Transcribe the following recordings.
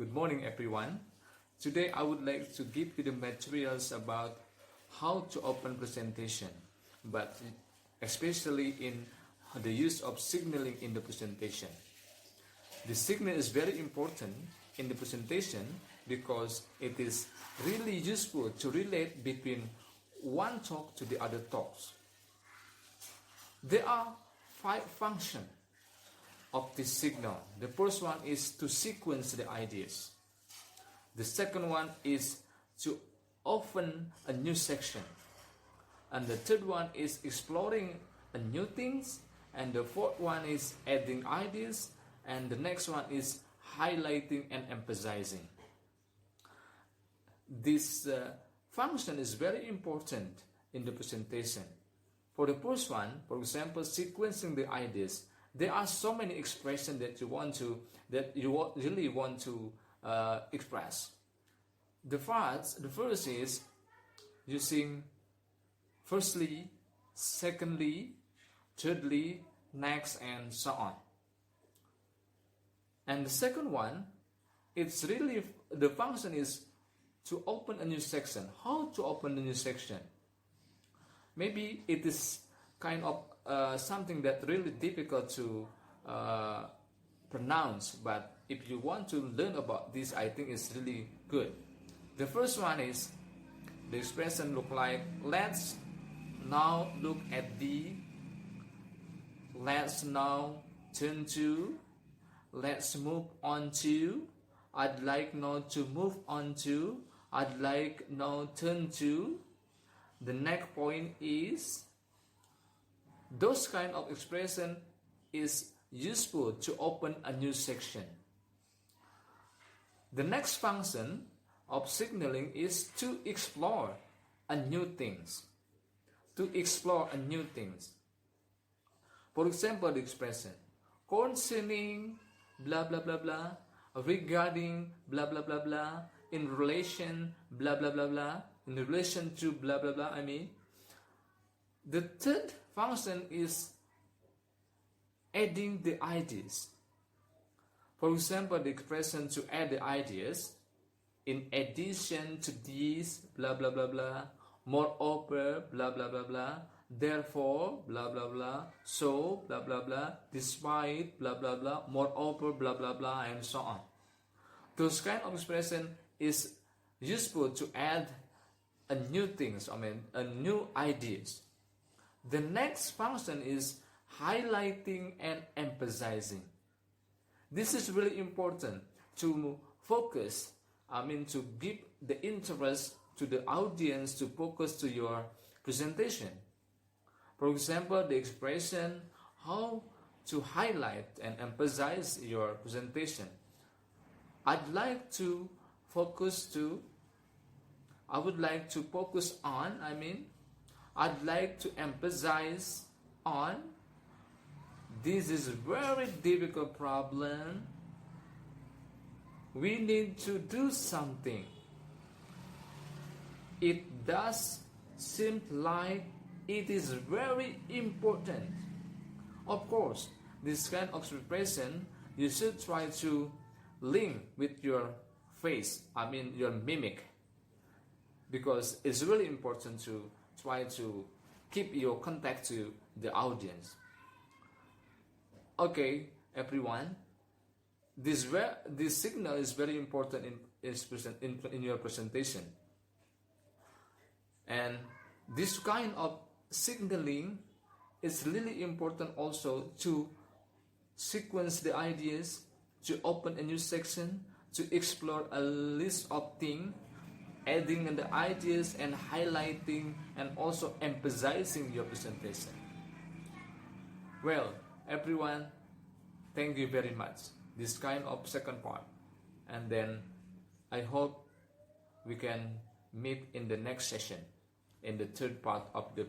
Good morning, everyone. Today, I would like to give you the materials about how to open presentation, but especially in the use of signaling in the presentation. The signal is very important in the presentation because it is really useful to relate between one talk to the other talks. There are 5 functions of this signal. The first one is to sequence the ideas. The second one is to open a new section. And the third one is exploring new things. And the fourth one is adding ideas. And the next one is highlighting and emphasizing. This function is very important in the presentation. For the first one, for example, sequencing the ideas, there are so many expressions that you really want to express. The first is using firstly, secondly, thirdly, next, and so on. And the second one, it's really the function is to open a new section. How to open a new section? Maybe it is kind of something that really difficult to pronounce, but if you want to learn about this, I think it's really good. The first one is the expression look like let's now look at the, let's now turn to, let's move on to, I'd like now to move on to, I'd like now turn to. The next point is those kind of expression is useful to open a new section. The next function of signaling is to explore a new things. To explore a new things. For example, the expression concerning blah blah blah blah, regarding blah blah blah blah, in relation blah blah blah blah, in relation to blah blah blah. The third function is adding the ideas. For example, the expression to add the ideas, in addition to these blah blah blah blah, moreover blah blah blah blah, therefore blah blah blah, so blah blah blah, despite blah blah blah, moreover blah blah blah, and so on. Those kind of expression is useful to add a new things, a new ideas. The next function is highlighting and emphasizing. This is really important to focus, to give the interest to the audience to focus to your presentation. For example, the expression how to highlight and emphasize your presentation. I'd like to focus on, I'd like to emphasize on, this is a very difficult problem. We need to do something. It does seem like it is very important. Of course, this kind of expression, you should try to link with your face, your mimic, because it's really important to try to keep your contact to the audience. Okay, everyone, this signal is very important in your presentation, and this kind of signaling is really important also to sequence the ideas, to open a new section, to explore a list of things, adding the ideas and highlighting and also emphasizing your presentation. Well, everyone, thank you very much. This kind of second part, and then I hope we can meet in the next session, in the third part of the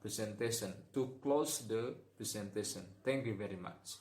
presentation, to close the presentation. Thank you very much.